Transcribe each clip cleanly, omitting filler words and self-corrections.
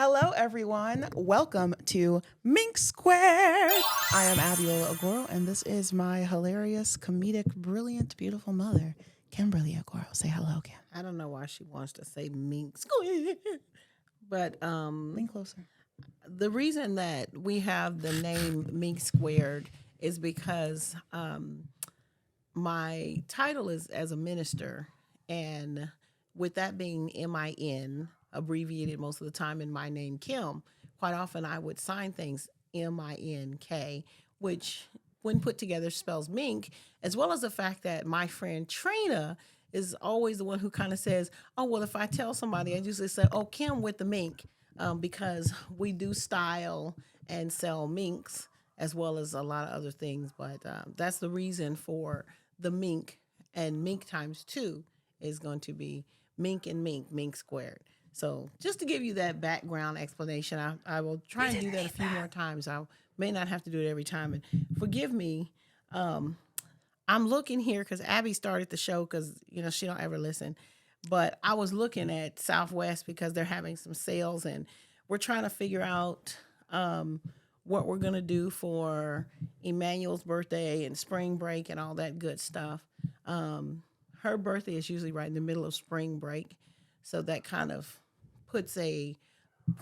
Hello, everyone. Welcome to Mink². I am Abiola Agoro, and this is my hilarious, comedic, brilliant, beautiful mother, Kimberly Agoro. Say hello, Kim. I don't know why she wants to say Mink², but Lean closer. the reason that we have the name Mink² is because my title is as a minister, and with that being MIN, abbreviated most of the time in my name, Kim, quite often I would sign things MINK, which when put together spells mink, as well as the fact that my friend Trina is always the one who kind of says, oh, well, if I tell somebody, I usually say, oh, Kim with the mink, because we do style and sell minks as well as a lot of other things. But that's the reason for the mink, and mink times two is going to be mink and mink². So just to give you that background explanation, I will try and do that a few more times. I may not have to do it every time. And forgive me, I'm looking here because Abby started the show because, she don't ever listen. But I was looking at Southwest because they're having some sales, and we're trying to figure out what we're going to do for Emmanuel's birthday and spring break and all that good stuff. Her birthday is usually right in the middle of spring break. So that kind of puts a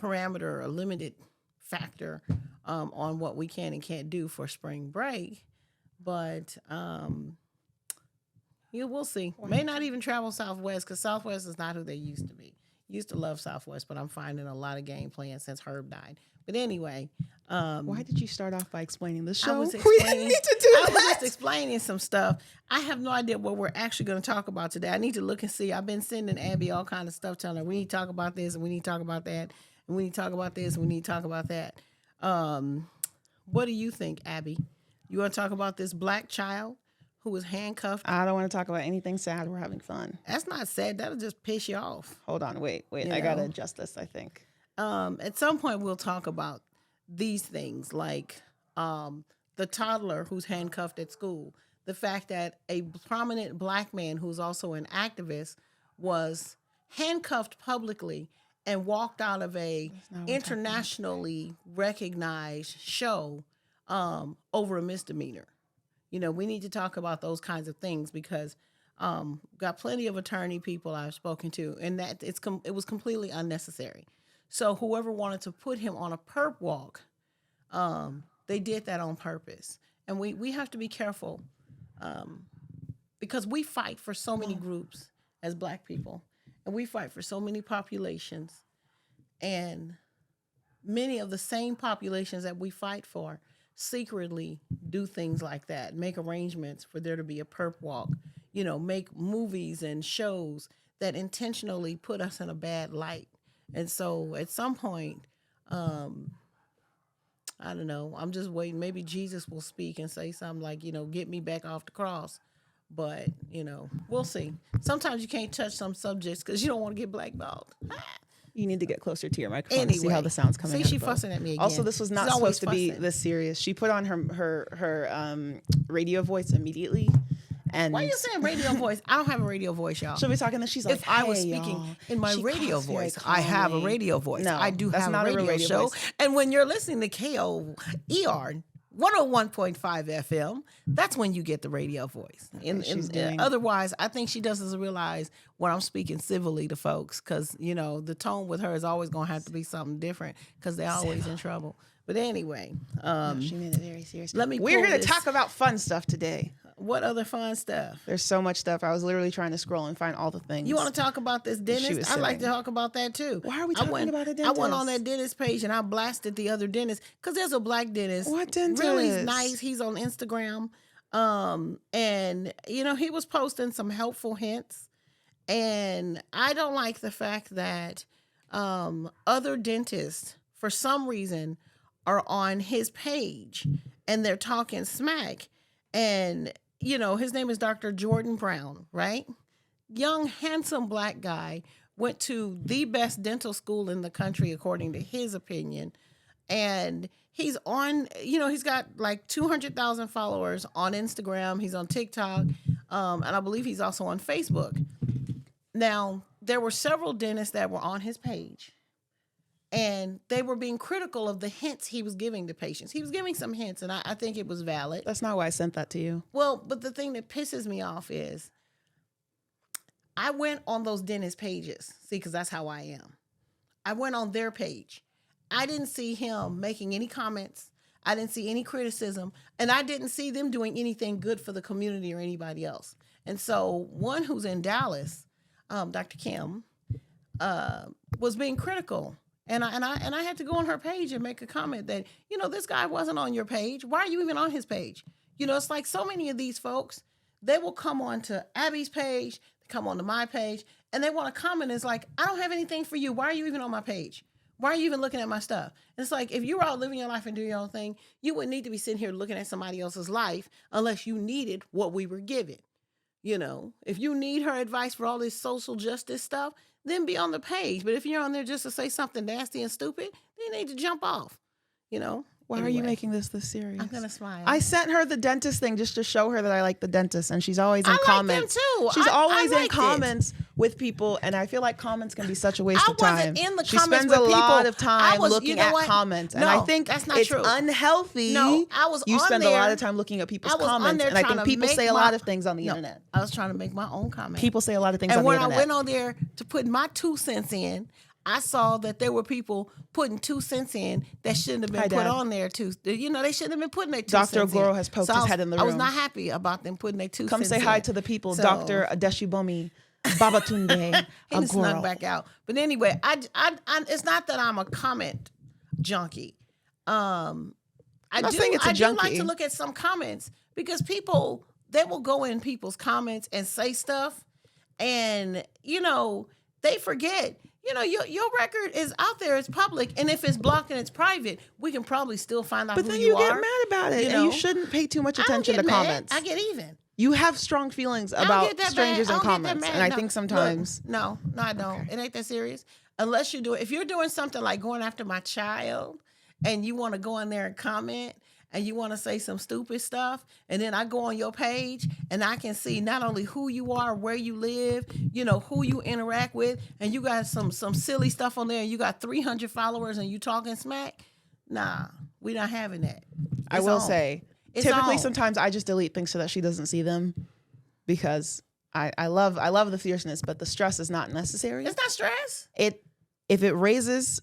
parameter, a limited factor on what we can and can't do for spring break. But we'll see. May not even travel Southwest because Southwest is not who they used to be. Used to love Southwest, but I'm finding a lot of game plans since Herb died. But anyway. Why did you start off by explaining the show? I was We didn't need to do I was that. just explaining some stuff. I have no idea what we're actually going to talk about today. I need to look and see. I've been sending Abby all kind of stuff, telling her we need to talk about this and we need to talk about that and we need to talk about this and we need to talk about that. What do you think, Abby? You want to talk about this black child who was handcuffed? I don't want to talk about anything sad. We're having fun. That's not sad. That'll just piss you off. Hold on. Wait. I got to adjust this, I think. At some point, we'll talk about these things like the toddler who's handcuffed at school, the fact that a prominent black man who's also an activist was handcuffed publicly and walked out of a internationally recognized show over a misdemeanor. We need to talk about those kinds of things because got plenty of attorney people I've spoken to, and that it was completely unnecessary. So whoever wanted to put him on a perp walk, they did that on purpose. And we have to be careful because we fight for so many groups as black people, and we fight for so many populations. And many of the same populations that we fight for secretly do things like that, make arrangements for there to be a perp walk, make movies and shows that intentionally put us in a bad light. And so at some point, I don't know, I'm just waiting. Maybe Jesus will speak and say something like, get me back off the cross. But, we'll see. Sometimes you can't touch some subjects because you don't want to get blackballed. You need to get closer to your microphone to see how the sound's coming out. See, she fussing at me again. Also, this was not supposed to be this serious. She put on her radio voice immediately. And why are you saying radio voice? I don't have a radio voice, y'all. She'll be talking and she's like, if I was speaking in my radio voice, I have a radio voice. No, I do that's have not a radio show. voice. And when you're listening to KOER 101.5 FM, that's when you get the radio voice. Otherwise, I think she doesn't realize when I'm speaking civilly to folks because, the tone with her is always going to have to be something different because they're always in trouble. But anyway. She made it very serious. We're here to talk about fun stuff today. What other fun stuff? There's so much stuff. I was literally trying to scroll and find all the things. You want to talk about this dentist? I'd like to talk about that too. Why are we talking about a dentist? I went on that dentist page and I blasted the other dentist because there's a black dentist. What dentist? Really nice. He's on Instagram. And he was posting some helpful hints. And I don't like the fact that other dentists, for some reason, are on his page and they're talking smack. And his name is Dr. Jordan Brown, right? Young, handsome black guy, went to the best dental school in the country, according to his opinion. And he's on, he's got like 200,000 followers on Instagram. He's on TikTok. And I believe he's also on Facebook. Now, there were several dentists that were on his page. and they were being critical of the hints he was giving to patients. He was giving some hints, and I think it was valid. That's not why I sent that to you. Well, but the thing that pisses me off is I went on those dentist pages, see, because that's how I am. I went on their page. I didn't see him making any comments. I didn't see any criticism, and I didn't see them doing anything good for the community or anybody else. And so one who's in Dallas, Dr. Kim, was being critical. And I had to go on her page and make a comment that, this guy wasn't on your page. Why are you even on his page? It's like so many of these folks, they will come on to Abby's page, come onto my page, and they want to comment. It's like, I don't have anything for you. Why are you even on my page? Why are you even looking at my stuff? It's like, if you were out living your life and doing your own thing, you wouldn't need to be sitting here looking at somebody else's life unless you needed what we were given. If you need her advice for all this social justice stuff, then be on the page. But if you're on there just to say something nasty and stupid, then you need to jump off, Why are you making this serious? I'm going to smile. I sent her the dentist thing just to show her that I like the dentist, and she's always in I comments. Like them too. She's always in liked comments with people, and I feel like comments can be such a waste of time. I wasn't in the she comments spends with a people. lot of time looking you know at what? comments, and No, I think that's not it's true. unhealthy. No, I was You on spend there. a lot of time looking at people's I was on comments, there and I trying think to people make say a my- lot of things on the internet. I was trying to make my own comment. People say a lot of things on And the when internet. I went on there to put my 2 cents in, I saw that there were people putting 2 cents in that shouldn't have been Hi, put Dad. on there. They shouldn't have been putting their 2 Dr. cents in. Ogoro has poked his head in the I was room. not happy about them putting their 2 Come cents say hi in. to the people, So- Dr. Adeshibomi Babatunde He snuck Ogoro. back out. But anyway, I it's not that I'm a comment junkie. I not do saying it's a I do like junkie. to look at some comments because people, they will go in people's comments and say stuff, and they forget. Your record is out there, it's public, and if it's blocked and it's private, we can probably still find out But who then you you are. get mad about it, you and know? you shouldn't pay too much I don't attention get to mad. comments. I get even. You have strong feelings I don't about get that strangers mad. in I don't get that comments, mad. and I No. think sometimes Look, no, I don't. It ain't that serious. Unless if you're doing something like going after my child, and you want to go in there and comment, and you want to say some stupid stuff, and then I go on your page, and I can see not only who you are, where you live, who you interact with, and you got some silly stuff on there, and you got 300 followers, and you talking smack. Nah, we not having that. I It's will on. say, It's typically on. sometimes I just delete things so that she doesn't see them, because I love the fierceness, but the stress is not necessary. It's not stress. If it raises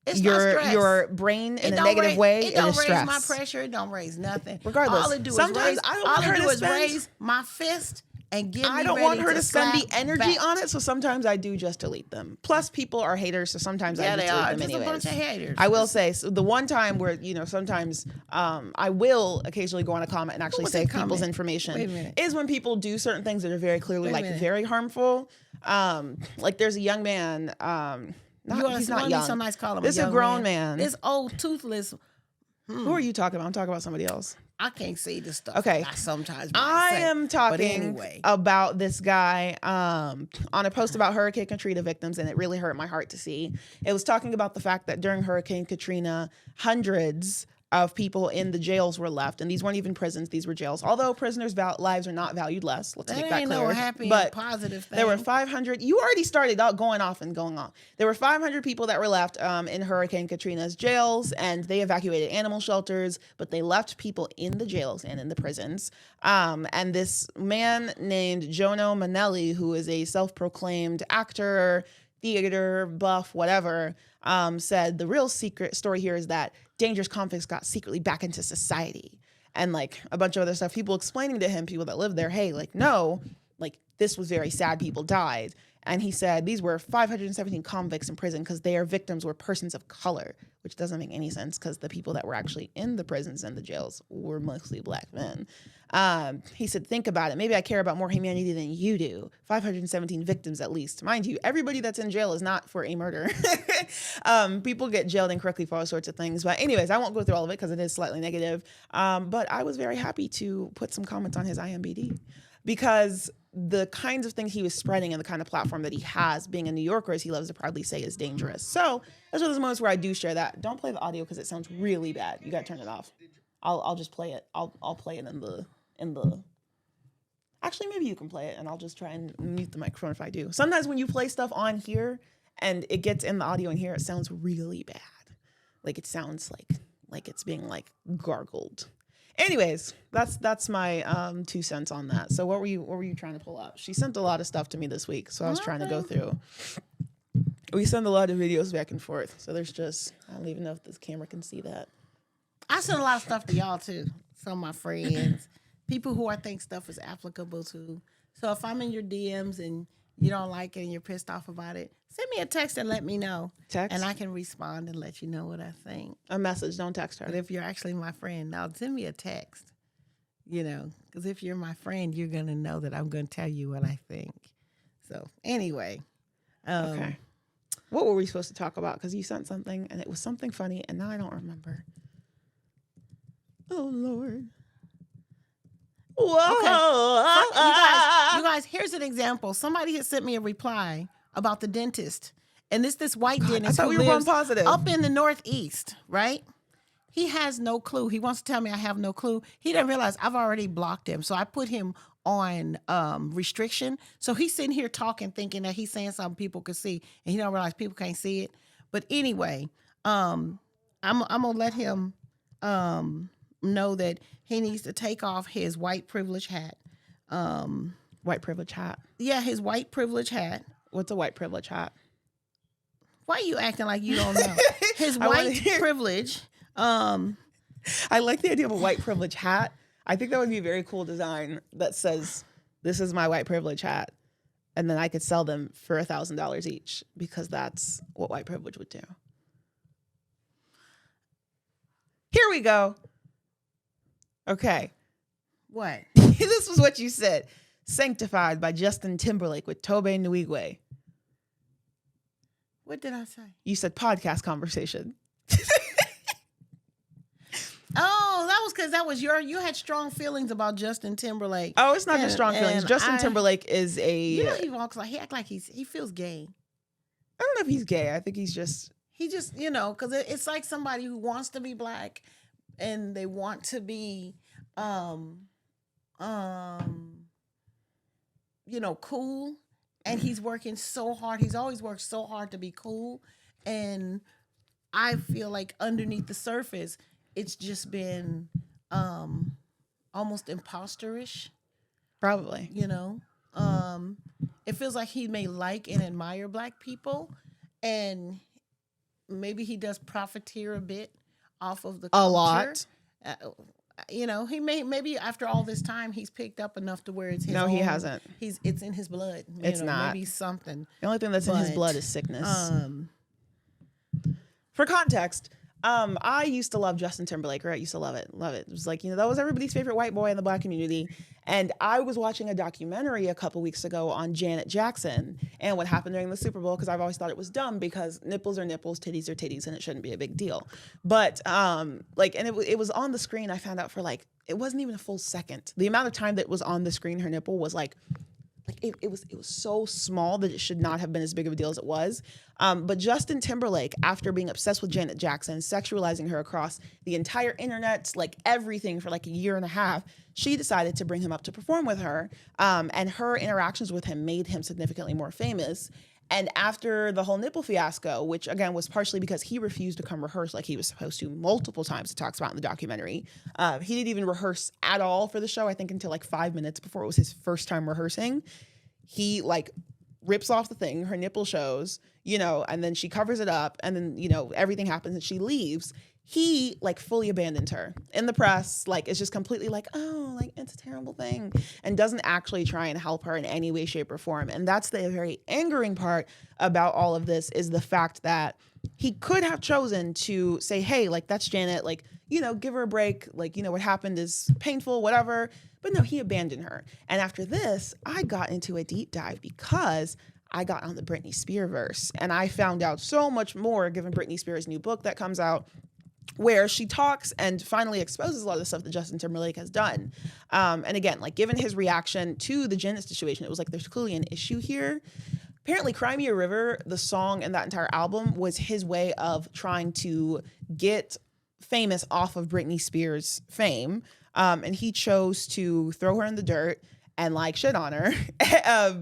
It's not stress. your brain in It a don't negative raise- way, It don't is raise stress. my pressure. It don't raise nothing. Regardless, all it do sometimes is raise, I don't all want her it do to is spend- raise my fist and get me I don't ready want her to spend the slap energy back. on it, so sometimes I do just delete them. Plus, people are haters, so sometimes I Yeah, just they delete are. them Just anyways. a bunch of haters. I will say, so the one time where, sometimes I will occasionally go on a comment and actually was say that people's comment? information Wait a minute. is when people do certain things that are very clearly Wait a like minute. very harmful. Like there's a young man, he's not young. Somebody's calling This is a grown man. This old toothless. Who are you talking about? I'm talking about somebody else. I can't say this stuff. Okay. I sometimes I might say. am But talking anyway. about this guy on a post about Hurricane Katrina victims, and it really hurt my heart to see. It was talking about the fact that during Hurricane Katrina, hundreds of people in the jails were left, and these weren't even prisons; these were jails. Although prisoners' lives are not valued less. Let's That make that ain't clear. no happy but and positive thing. there were 500. You already started out going off and going on. There were 500 people that were left in Hurricane Katrina's jails, and they evacuated animal shelters, but they left people in the jails and in the prisons. And this man named Jono Manelli, who is a self-proclaimed actor, theater buff, whatever, said the real secret story here is that dangerous convicts got secretly back into society. And like a bunch of other stuff, people explaining to him, people that live there, hey, like, no, like this was very sad, people died. And he said these were 517 convicts in prison because their victims were persons of color, which doesn't make any sense because the people that were actually in the prisons and the jails were mostly black men. He said, think about it. Maybe I care about more humanity than you do. 517 victims at least. Mind you, everybody that's in jail is not for a murder. People get jailed incorrectly for all sorts of things. But anyways, I won't go through all of it because it is slightly negative. But I was very happy to put some comments on his IMBD because the kinds of things he was spreading and the kind of platform that he has, being a New Yorker, as he loves to proudly say, is dangerous. So those are those moments where I do share that. Don't play the audio because it sounds really bad. You got to turn it off. I'll just play it. I'll play it in the. Actually, maybe you can play it, and I'll just try and mute the microphone if I do. Sometimes when you play stuff on here and it gets in the audio, and here it sounds really bad. Like it sounds like it's being like gargled. Anyways, that's my 2 cents on that. So what were you trying to pull up? She sent a lot of stuff to me this week, so I was trying to go through. We send a lot of videos back and forth, so there's just, I don't even know if this camera can see that. I send a lot of stuff to y'all too. Some of my friends, people who I think stuff is applicable to. So if I'm in your DMs and you don't like it and you're pissed off about it, send me a text and let me know. Text? And I can respond and let you know what I think. A message, don't text her. But if you're actually my friend, now send me a text. You know, because if you're my friend, you're going to know that I'm going to tell you what I think. So anyway. Okay. What were we supposed to talk about? Because you sent something and it was something funny and now I don't remember. Oh, Lord. Whoa. Okay. You guys, here's an example. Somebody had sent me a reply about the dentist. And this white dentist who lives up in the Northeast, right? He has no clue. He wants to tell me I have no clue. He didn't realize I've already blocked him. So I put him on restriction. So he's sitting here talking, thinking that he's saying something people could see. And he don't realize people can't see it. But anyway, I'm going to let him know that he needs to take off his white privilege hat. White privilege hat? Yeah, his white privilege hat. What's a white privilege hat? Why are you acting like you don't know? His white privilege. I like the idea of a white privilege hat. I think that would be a very cool design that says, "This is my white privilege hat," and then I could sell them for $1,000 each because that's what white privilege would do. Here we go. Okay. What? This was what you said. Sanctified by Justin Timberlake with Tobe Nwigwe. What did I say? You said podcast conversation. Oh, that was because that was you had strong feelings about Justin Timberlake. Oh, it's not just strong feelings. Justin Timberlake is a... You know, he walks like, he act like he feels gay. I don't know if he's gay. I think he's just... He just, you know, because it's like somebody who wants to be black and they want to be, you know, cool. And he's working so hard. He's always worked so hard to be cool. And I feel like underneath the surface, it's just been almost imposterish. Probably. You know? It feels like he may like and admire black people. And maybe he does profiteer a bit off of the culture. A lot. You know, he maybe after all this time he's picked up enough to where it's his own. He hasn't. It's in his blood. It's not. Maybe something. The only thing that's in his blood is sickness. For context, I used to love Justin Timberlake, right? I used to love it. Love it. It was like, you know, that was everybody's favorite white boy in the black community. And I was watching a documentary a couple weeks ago on Janet Jackson and what happened during the Super Bowl, because I've always thought it was dumb because nipples are nipples, titties are titties, and it shouldn't be a big deal. But and it was on the screen. I found out for like, it wasn't even a full second. The amount of time that was on the screen, her nipple was like it was so small that it should not have been as big of a deal as it was. But Justin Timberlake, after being obsessed with Janet Jackson, sexualizing her across the entire internet, like everything for like a year and a half, she decided to bring him up to perform with her. And her interactions with him made him significantly more famous. And after the whole nipple fiasco, which again was partially because he refused to come rehearse like he was supposed to multiple times, it talks about in the documentary. He didn't even rehearse at all for the show, I think until like 5 minutes before it was his first time rehearsing. He like rips off the thing, her nipple shows, you know, and then she covers it up, and then, you know, everything happens and she leaves. He like fully abandoned her in the press, like it's just completely like, oh, like it's a terrible thing, and doesn't actually try and help her in any way, shape, or form. And that's the very angering part about all of this, is the fact that he could have chosen to say, hey, like that's Janet, like, you know, give her a break, like, you know, what happened is painful, whatever. But no, he abandoned her. And after this, I got into a deep dive because I got on the Britney Spears verse, and I found out so much more given Britney Spears' new book that comes out, where she talks and finally exposes a lot of the stuff that Justin Timberlake has done. And again, like given his reaction to the Janet situation, it was like, there's clearly an issue here. Apparently Cry Me a River, the song and that entire album, was his way of trying to get famous off of Britney Spears' fame. And he chose to throw her in the dirt and like shit on her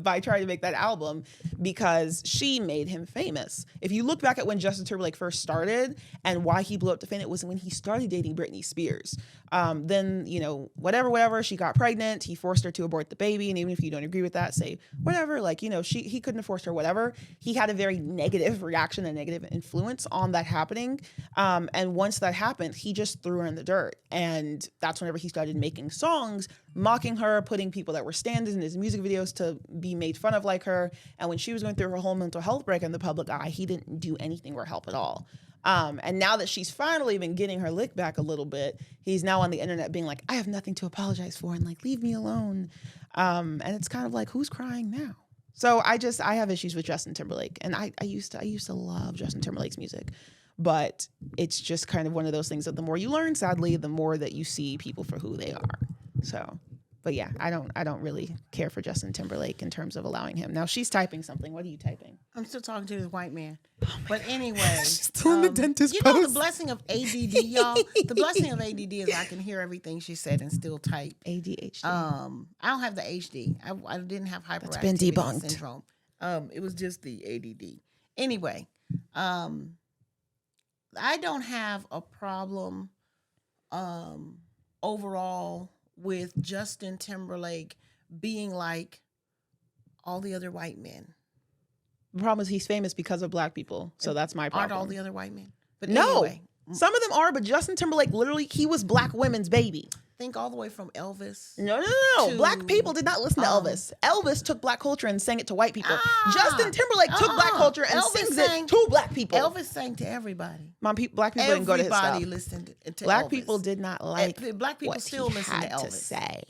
by trying to make that album because she made him famous. If you look back at when Justin Timberlake first started and why he blew up to fame, it was when he started dating Britney Spears. Then, you know, whatever, she got pregnant. He forced her to abort the baby. And even if you don't agree with that, say whatever, like, you know, he couldn't have forced her, whatever. He had a very negative reaction and negative influence on that happening. And once that happened, he just threw her in the dirt. And that's whenever he started making songs, mocking her, putting people that were stand-ins in his music videos to be made fun of like her. And when she was going through her whole mental health break in the public eye, he didn't do anything or help at all. And now that she's finally been getting her lick back a little bit, he's now on the internet being like, I have nothing to apologize for, and like, leave me alone. And it's kind of like, who's crying now? So I have issues with Justin Timberlake, and I used to love Justin Timberlake's music, but it's just kind of one of those things that the more you learn, sadly, the more that you see people for who they are. So, but yeah, I don't really care for Justin Timberlake in terms of allowing him. Now she's typing something. What are you typing? I'm still talking to this white man. But anyway, still in the dentist you post. know the blessing of ADD, y'all. The blessing of ADD is I can hear everything she said and still type. ADHD. I don't have the HD. I didn't have hyperactivity That's been debunked. syndrome. It was just the ADD. Anyway, I don't have a problem overall with Justin Timberlake being like all the other white men. The problem is he's famous because of black people. So that's my problem. Aren't all the other white men? But no, anyway, some of them are, but Justin Timberlake, literally, he was black women's baby. think all the way from Elvis. No. Black people did not listen to Elvis. Elvis took black culture and sang it to white people. Justin Timberlake took black culture and sings it to black people. Elvis sang to everybody. Black people didn't go to his stuff. Everybody listened to Black Elvis. people did not like black people what still he listen had to Elvis. to say.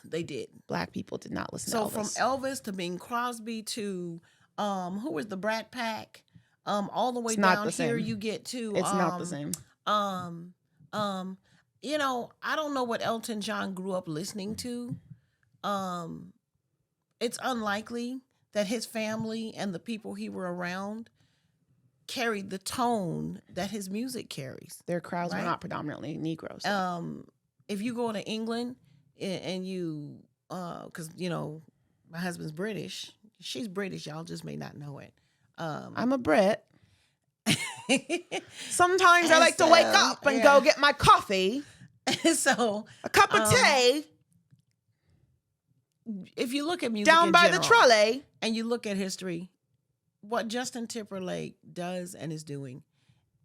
They did. Black people did not listen so to Elvis. from Elvis to Bing Crosby to who was the Brat Pack, all the way down here you get to it's not the same. You know, I don't know what Elton John grew up listening to. It's unlikely that his family and the people he were around carried the tone that his music carries. Their crowds were not predominantly Negroes. If you go to England and you, because, you know, my husband's British. She's British. Y'all just may not know it. I'm a Brit. Sometimes I like to wake up and go get my coffee. So a cup of tea. If you look at music down by the trolley and you look at history, what Justin Timberlake does and is doing,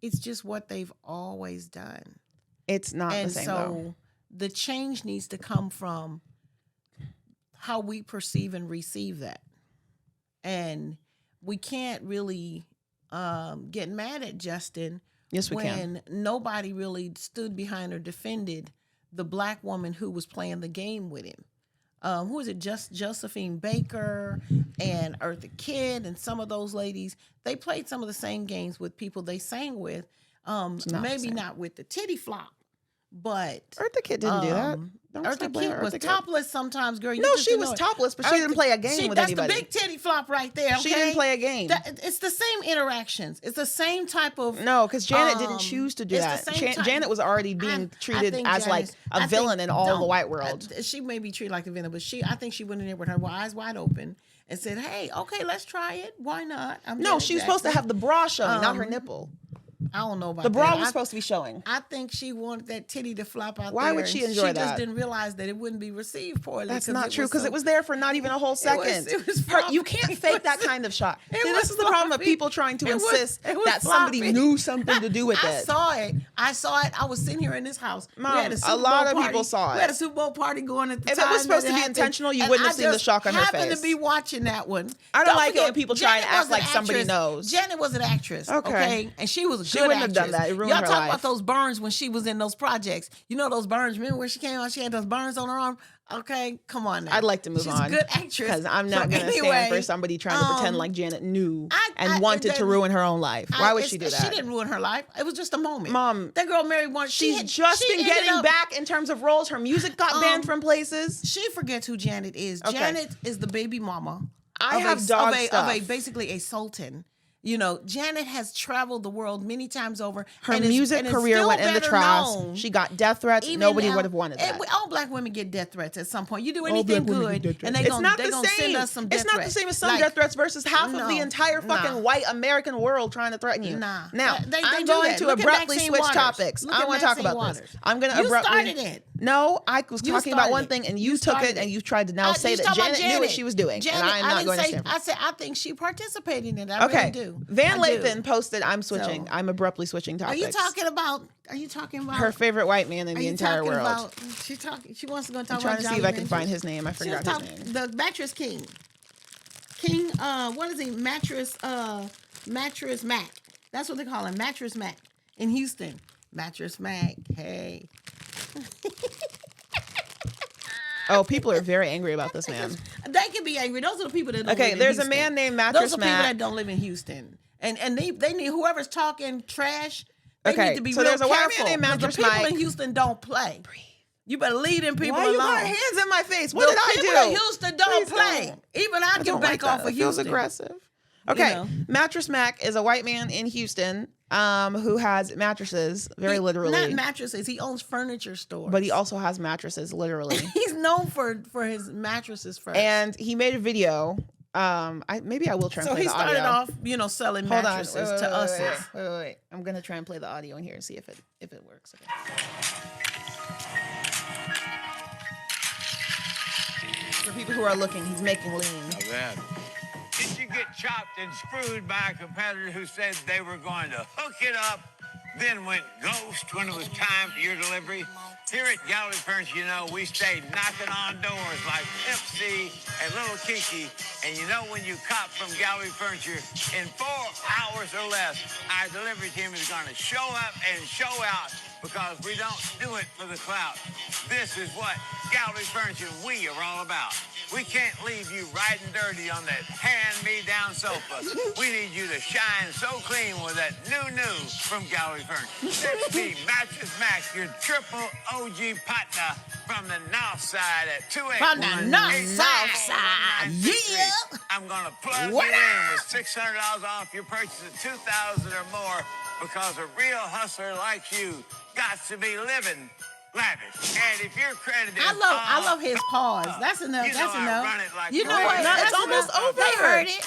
it's just what they've always done. It's not the same, though. The change needs to come from how we perceive and receive that. And we can't really get mad at Justin when nobody really stood behind or defended the black woman who was playing the game with him. Who is it? Josephine Baker and Eartha Kitt and some of those ladies. They played some of the same games with people they sang with. Maybe not with the titty flop, but Eartha Kitt didn't do that. Eartha Kitt was topless sometimes, girl. No, she was topless, but she didn't play a game with anybody. That's the big titty flop right there. Okay? She didn't play a game. It's the same interactions. It's the same type of. No, because Janet didn't choose to do that. Janet was already being treated as like a villain in all the white world. She may be treated like a villain, but I think she went in there with her eyes wide open and said, "Hey, okay, let's try it. Why not?" No, she was supposed to have the bra showing, not her nipple. I don't know about the bra that. was supposed to be showing. I think she wanted that titty to flop out. Why would she enjoy that? She just didn't realize that it wouldn't be received poorly. That's not true because it was there for not even a whole second. It was you can't fake that kind of shot. This is the problem of people trying to insist that somebody knew something to do with it. I saw it. I was sitting here in this house. Mom, a lot of people saw it. We had a Super Bowl party going at the time. If it was supposed to be intentional, you wouldn't have seen the shock on her face. I happened to be watching that one. I don't like it when people try and act like somebody knows. Janet was an actress, okay? And she was a good actress. She wouldn't have done that. Y'all talk about those burns when she was in those projects. You know those burns. Remember when she came out? She had those burns on her arm. Okay, come on now. I'd like to move on. She's a good actress. Because I'm not going to stand for somebody trying to pretend like Janet knew and wanted to ruin her own life. Why would she do that? She didn't ruin her life. It was just a moment. Mom. That girl married one. She's just been getting back in terms of roles. Her music got banned from places. She forgets who Janet is. Okay. Janet is the baby mama. I have dog stuff. Basically a sultan. You know, Janet has traveled the world many times over. Her and music career went in the trash. She got death threats. Nobody would have wanted that. All black women get death threats at some point. You do anything good, and it's not the gonna same. send us some death it's not threats. the same as some death threats versus half of the entire fucking white American world trying to threaten you. Nah. Now, They I'm do going that. to Look at abruptly Maxine switch Waters. topics. Look I at want to talk Maxine about this. Waters. I'm going to You abruptly. started it. No, I was You talking about started one it. thing, and You you took started it, and it. you tried to now say You that talking about Janet knew what she was doing, Janet, and I'm not going to stand for it. I said I think she participated in it. I Okay. really do. Van I do. Lathan posted, I'm switching. So- I'm abruptly switching Are topics. you talking about? Her favorite white man in the entire world. She wants to go talk I'm trying about to see if I can find his name. I forgot his name. The Mattress King. King, what is he? Mattress Mack. That's what they call him. Mattress Mack in Houston. Mattress Mack. Hey. Oh, people are very angry about this man. They can be angry. Those are the people that don't live in there's Houston. a man named Mattress Those are people Mack. that don't live in Houston. And they need whoever's talking trash. They Okay, need to be so real there's a white man careful. named 'Cause Mattress the people Mack. in Houston don't play. You better leave them people Why alone. you got hands in my face? What The did I people do? in Houston don't Please play. don't. Even I I can don't back like off that. of It feels Houston. aggressive. Okay, You know. Mattress Mack is a white man in Houston who has mattresses, very literally. Not mattresses. He owns furniture stores. But he also has mattresses, literally. He's known for his mattresses first. And he made a video. Maybe I will try and so play he the audio. started off, selling Hold on. mattresses to us. Wait. I'm gonna try and play the audio in here and see if it works. Okay. For people who are looking, he's making lean. Now then, did you get chopped and screwed by a competitor who said they were going to hook it up, then went ghost when it was time for your delivery? Here at Gallery Furniture, we stay knocking on doors like Pimp C and Little Kiki. And when you cop from Gallery Furniture, in 4 hours or less, our delivery team is going to show up and show out because we don't do it for the clout. This is what Gallery Furniture we are all about. We can't leave you riding dirty on that hand-me-down sofa. We need you to shine so clean with that new from Gallery Furniture. Let's be Mattress Mack, your triple OG partner from the north side at 281. From the north side. Yeah. I'm going to plug you in with $600 off your purchase of $2,000 or more because a real hustler like you got to be living lavish. And if your credit is I love his pause. That's enough. You know That's I enough. run it like You know crazy. what? No, That's it's almost enough. over. They heard it.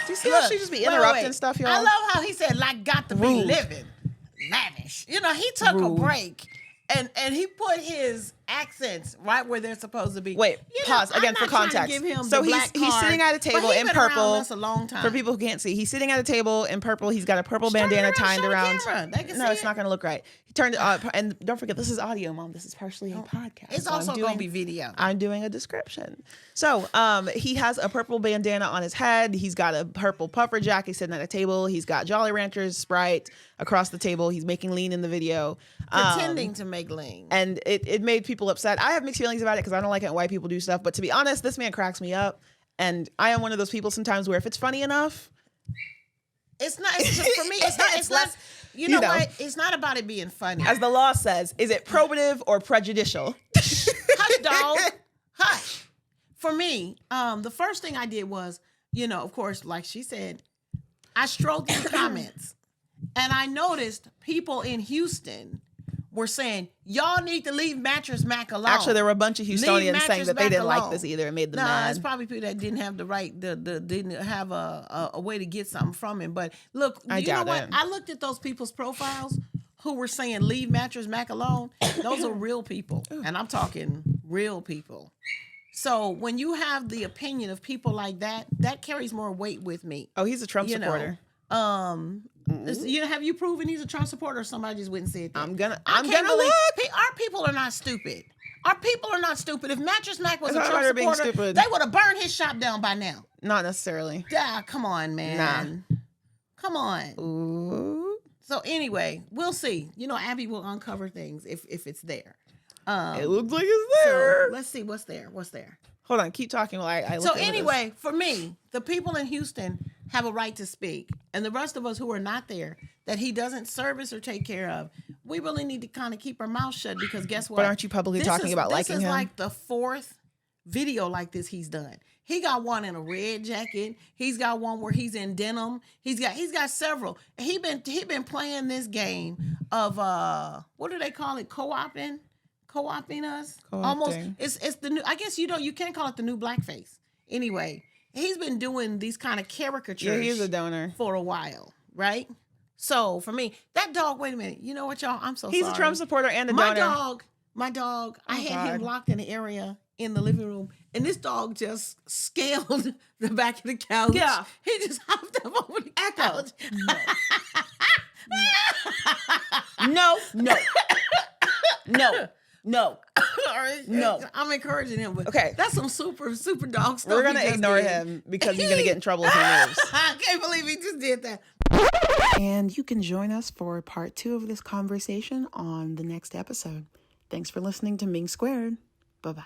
Do you see how she just be interrupting stuff, y'all? I love how he said, like, got to be Rude. living lavish. He took a break and he put his accents right where they're supposed to be. Wait, pause I'm again not for trying to context. give him So the black he's card, sitting at a table but he's in been around purple. us a long time. For people who can't see, he's sitting at a table in purple. He's got a purple Turn it bandana around, tied show the around. camera. They can No, see it's it. not going to look right. He turned and don't forget, this is audio, Mom. This is partially a podcast. It's so also I'm going to doing- be video. I'm doing a description. So he has a purple bandana on his head. He's got a purple puffer jacket. He's sitting at a table. He's got Jolly Ranchers, Sprite across the table. He's making lean in the video. Pretending to make lean. And it made people upset. I have mixed feelings about it because I don't like it when white people do stuff. But to be honest, this man cracks me up. And I am one of those people sometimes where if it's funny enough, It's not. It's just, for me, it's not. It's less- not. You know what? It's not about it being funny. as the law says, is it probative or prejudicial? Hush, dog. Hush. For me, the first thing I did was, of course, like she said, I strolled through the comments and I noticed people in Houston were saying, y'all need to leave Mattress Mack alone. Actually, there were a bunch of Leave Houstonians saying Mattress that they Mack didn't like alone. this either. It made them Nah, mad. it's probably people that didn't have the right, didn't have a way to get something from him. But look, I you know doubt what? it. I looked at those people's profiles who were saying leave Mattress Mack alone. Those are real people, and I'm talking real people. So when you have the opinion of people like that, that carries more weight with me. Oh, he's a Trump supporter. Have you proven he's a Trump supporter, or somebody just went and said that? I'm gonna I can't believe look. our people are not stupid. Our people are not stupid. If Mattress Mack was It's a not Trump about her being supporter, stupid. they would have burned his shop down by now. Not necessarily. Yeah, come on, man. Come on. Ooh. So anyway, we'll see. Abby will uncover things if it's there. It looks like it's So there. let's see what's there. What's there? Hold on, keep talking while I look So into this. anyway, for me, the people in Houston have a right to speak. And the rest of us who are not there, that he doesn't service or take care of, we really need to kind of keep our mouth shut because guess what? But aren't you publicly talking about liking This him? is like the fourth video like this he's done. He got one in a red jacket. He's got one where he's in denim. He's got several. He been playing this game of what do they call it? Co-opting us. Almost it's the new. I guess you can't call it the new blackface. Anyway, he's been doing these kind of caricatures. Yeah, he's a donor for a while, right? So for me, that dog. Wait a minute. You know what, y'all? I'm so He's sorry. a Trump supporter and a donor. My dog. I had him God. locked in the area in the living room, and this dog just scaled the back of the couch. Yeah, he just hopped up over the couch. No. No. I'm encouraging him, but Okay. that's some super dog stuff. We're gonna ignore him because he's gonna get in trouble if he moves. I can't believe he just did that. And you can join us for part 2 of this conversation on the next episode. Thanks for listening to Mink². Bye-bye.